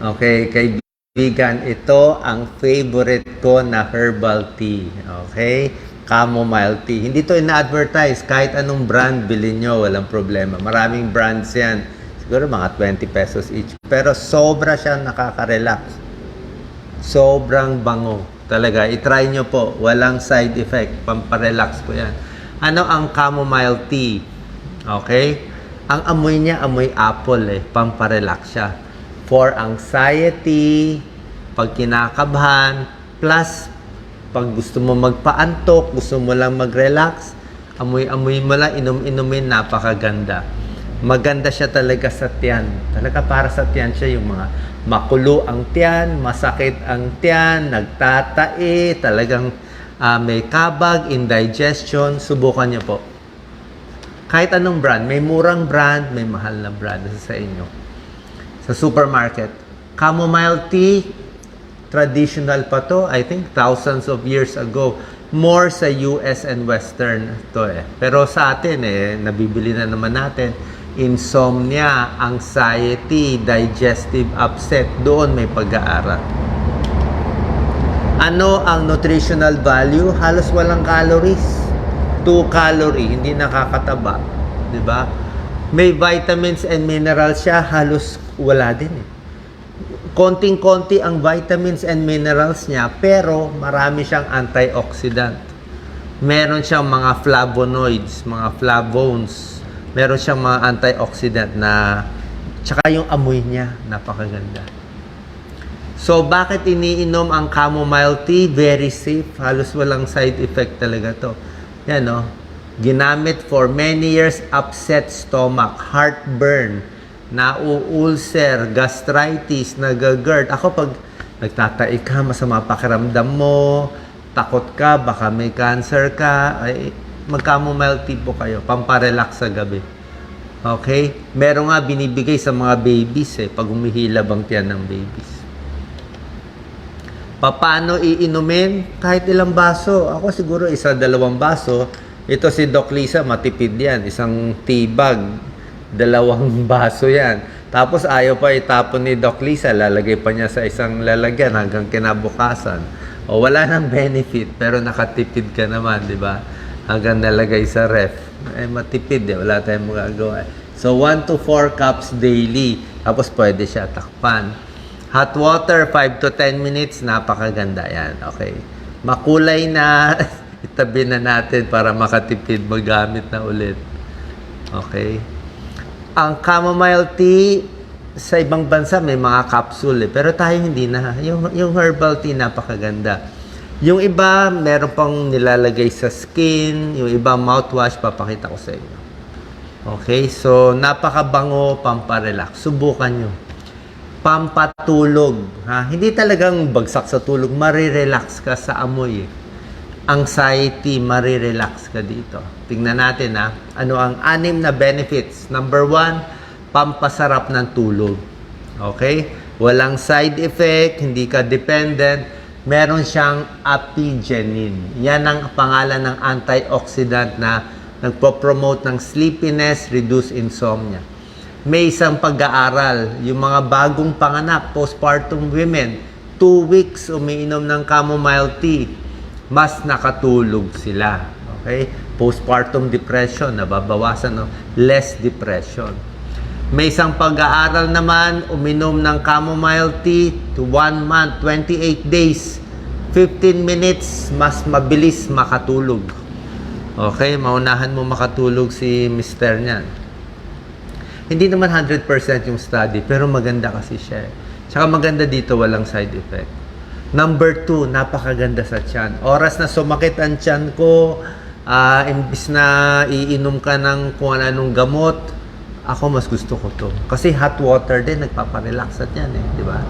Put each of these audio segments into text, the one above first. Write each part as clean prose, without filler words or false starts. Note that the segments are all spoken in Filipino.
Okay, kaibigan, ito ang favorite ko na herbal tea. Okay? Chamomile tea. Hindi to ina-advertise. Kahit anong brand, bilhin nyo. Walang problema. Maraming brands yan. Siguro mga 20 pesos each. Pero sobra siyang nakaka-relax. Sobrang bango. Talaga, itry nyo po. Walang side effect. Pamparelax po yan. Ano ang chamomile tea? Okay? Ang amoy niya, amoy apple eh. Pamparelax siya. For anxiety, pag kinakabahan, plus pag gusto mo magpaantok, gusto mo lang mag-relax, amoy-amoy mo lang, inom-inumin, napakaganda. Maganda siya talaga sa tiyan. Talaga para sa tiyan siya, yung mga makulo ang tiyan, masakit ang tiyan, nagtatae, talagang may kabag, indigestion, subukan niyo po. Kahit anong brand, may murang brand, may mahal na brand sa inyo. Sa supermarket. Chamomile tea, traditional pa to. I think thousands of years ago. More sa US and Western to eh. Pero sa atin eh, nabibili na naman natin. Insomnia, anxiety, digestive upset. Doon may pag-aaral. Ano ang nutritional value? Halos walang calories. 2 calorie, hindi nakakataba. Diba? May vitamins and minerals siya, halos wala din eh. Konting-konti ang vitamins and minerals niya, pero marami siyang antioxidant. Meron siyang mga flavonoids, mga flavones. Meron siyang mga antioxidant na, tsaka yung amoy niya, napakaganda. So, bakit iniinom ang chamomile tea? Very safe. Halos walang side effect talaga to. Yan, no? Ginamit for many years, upset stomach, heartburn, nau-ulcer, gastritis, nagagerd. Ako pag nagtatai ka, masama pakiramdam mo, takot ka, baka may cancer ka, ay mag-chamomile tea po kayo, pamparelax sa gabi. Okay? Meron nga binibigay sa mga babies eh, pag humihilab ang tiyan ng babies. Paano iinumin? Kahit ilang baso. Ako siguro 1-2 baso. Ito si Doc Lisa, matipid yan. Isang tea bag. 2 baso yan. Tapos ayaw pa itapon ni Doc Lisa. Lalagay pa niya sa isang lalagyan hanggang kinabukasan. O wala nang benefit, pero nakatipid ka naman, di ba? Hanggang nalagay sa ref. Eh, matipid eh. Wala tayong magagawa. So, 1 to 4 cups daily. Tapos pwede siya takpan. Hot water, 5 to 10 minutes. Napakaganda yan. Okay. Makulay na... itabi na natin para makatipid magamit na ulit. Okay? Ang chamomile tea, sa ibang bansa may mga capsule eh. Pero tayo hindi na. Yung herbal tea, napakaganda. Yung iba, meron pang nilalagay sa skin. Yung iba, mouthwash, papakita ko sa inyo. Okay? So, napakabango, pamparelax. Subukan nyo. Pampatulog. Ha? Hindi talagang bagsak sa tulog. Marirelax ka sa amoy eh. Anxiety, marirelax ka dito. Tingnan natin ha. Ano ang 6 na benefits? Number 1, pampasarap ng tulog. Okay? Walang side effect, hindi ka dependent. Meron siyang apigenin. Yan ang pangalan ng antioxidant na nagpo-promote ng sleepiness, reduce insomnia. May isang pag-aaral, yung mga bagong panganak, postpartum women, 2 weeks umiinom ng chamomile tea, mas nakatulog sila. Okay? Postpartum depression, nababawasan, no? Less depression. May isang pag-aaral naman, uminom ng chamomile tea to 1 month, 28 days, 15 minutes, mas mabilis makatulog. Okay? Maunahan mo makatulog si mister niyan. Hindi naman 100% yung study, pero maganda kasi siya. Tsaka maganda dito, walang side effect. Number 2, napakaganda sa tiyan. Oras na sumakit ang tiyan ko, imbis na iinom ka ng kung anong gamot, ako mas gusto ko to. Kasi hot water din, nagpaparelax at yan eh, di ba?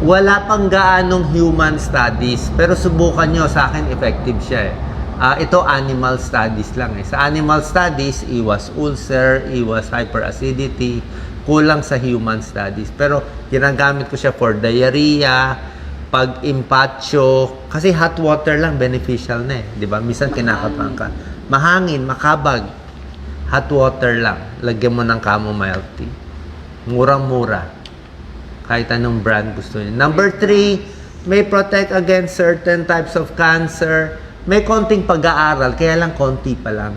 Wala pang gaanong human studies, pero subukan nyo, sa akin effective siya eh. Ito animal studies lang eh. Sa animal studies, iwas ulcer, iwas hyperacidity, kulang sa human studies. Pero ginagamit ko siya for diarrhea, pag impatcho, kasi hot water lang beneficial na eh, 'di ba? Minsan kinakabahan ka. Mahangin, makabag. Hot water lang. Lagyan mo ng chamomile tea. Murang-mura. Kahit anong brand gusto niyo. Number 3, may protect against certain types of cancer. May konting pag-aaral, kaya lang konti pa lang.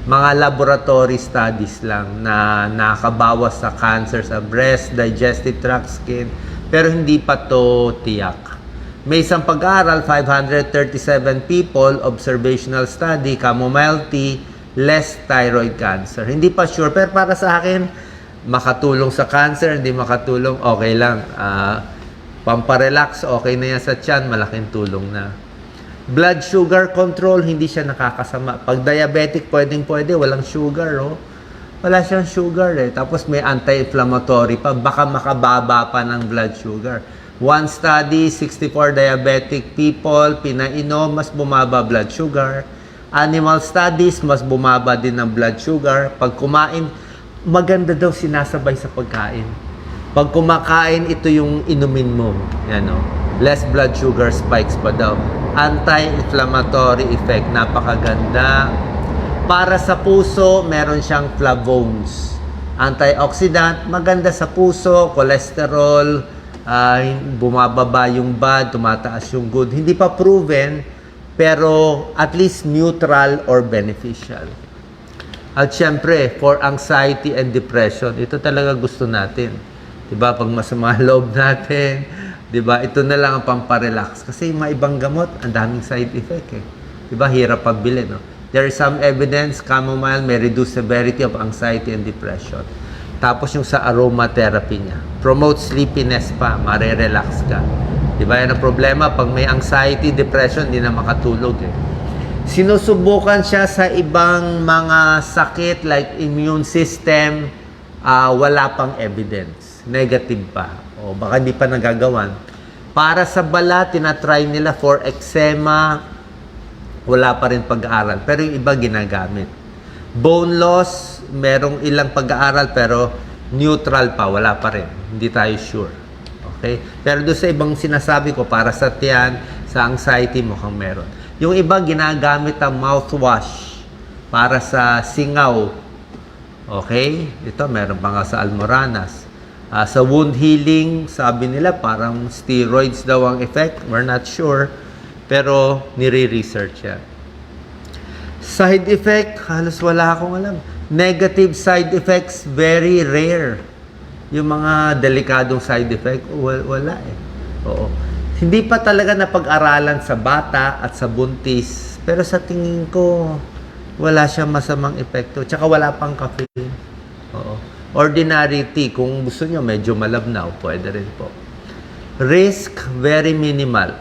Mga laboratory studies lang na nakabawas sa cancer sa breast, digestive tract, skin. Pero hindi pa to tiyak. May isang pag-aaral, 537 people, observational study, chamomile tea, less thyroid cancer. Hindi pa sure, pero para sa akin, makatulong sa cancer, hindi makatulong, okay lang. Pamparelax, okay na yan sa tiyan, malaking tulong na. Blood sugar control, hindi siya nakakasama. Pag diabetic, pwedeng-pwede, walang sugar, oh. Wala siyang sugar, eh. Tapos may anti-inflammatory pa, baka makababa pa ng blood sugar. One study, 64 diabetic people, pinainom, mas bumaba blood sugar. Animal studies, mas bumaba din ng blood sugar. Pag kumain, maganda daw sinasabay sa pagkain. Pag kumakain, ito yung inumin mo. Yan, oh. Less blood sugar spikes pa daw. Anti-inflammatory effect, napakaganda. Para sa puso, meron siyang flavones. Antioxidant, maganda sa puso, cholesterol, bumababa yung bad, tumataas yung good. Hindi pa proven, pero at least neutral or beneficial. At syempre, for anxiety and depression, ito talaga gusto natin. Diba? Pag masama loob natin, diba? Ito na lang ang pamparelax. Kasi yung mga ibang gamot, ang daming side effect eh. Diba? Hirap pagbili, no? There is some evidence, chamomile may reduce severity of anxiety and depression. Tapos yung sa aromatherapy niya. Promote sleepiness pa, marerelax ka. Diba? Yan ang problema. Pag may anxiety, depression, hindi na makatulog eh. Sinusubukan siya sa ibang mga sakit like immune system, wala pang evidence. Negative pa. O baka hindi pa nagagawan. Para sa balat, tinatry nila for eczema, wala pa rin pag-aaral. Pero yung iba ginagamit. Bone loss, merong ilang pag-aaral pero neutral pa, wala pa rin. Hindi tayo sure. Okay? Pero doon sa ibang sinasabi ko, para sa tiyan, sa anxiety, mukhang meron. Yung iba ginagamit ang mouthwash para sa singaw. Okay? Ito, meron pa nga sa almoranas. Sa wound healing, sabi nila parang steroids daw ang effect. We're not sure. Pero nire-research yan. Side effect, halos wala akong alam. Negative side effects, very rare. Yung mga delikadong side effect, wala eh. Oo. Hindi pa talaga napag-aralan sa bata at sa buntis. Pero sa tingin ko, wala siyang masamang epekto. Tsaka wala pang caffeine. Oo. Ordinary tea, kung gusto nyo medyo malabnaw, pwede rin po. Risk, very minimal.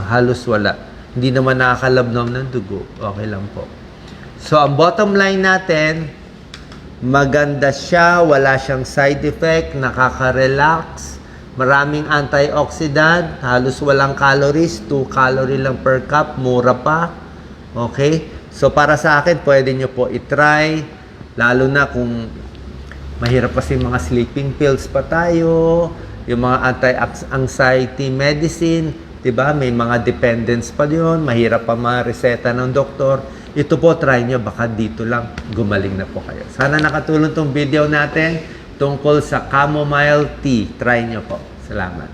Halos wala. Hindi naman nakakalabnaw ng dugo. Okay lang po. So, ang bottom line natin, maganda siya, wala siyang side effect, nakaka-relax, maraming antioxidant, halos walang calories, 2 calorie lang per cup, mura pa. Okay? So, para sa akin, pwede nyo po itry, lalo na kung mahirap kasi mga sleeping pills pa tayo, yung mga anti-anxiety medicine, diba? May mga dependence pa yun, mahirap pa ma-reseta ng doktor. Ito po, try nyo, baka dito lang, gumaling na po kayo. Sana nakatulong tong video natin tungkol sa chamomile tea. Try nyo po. Salamat.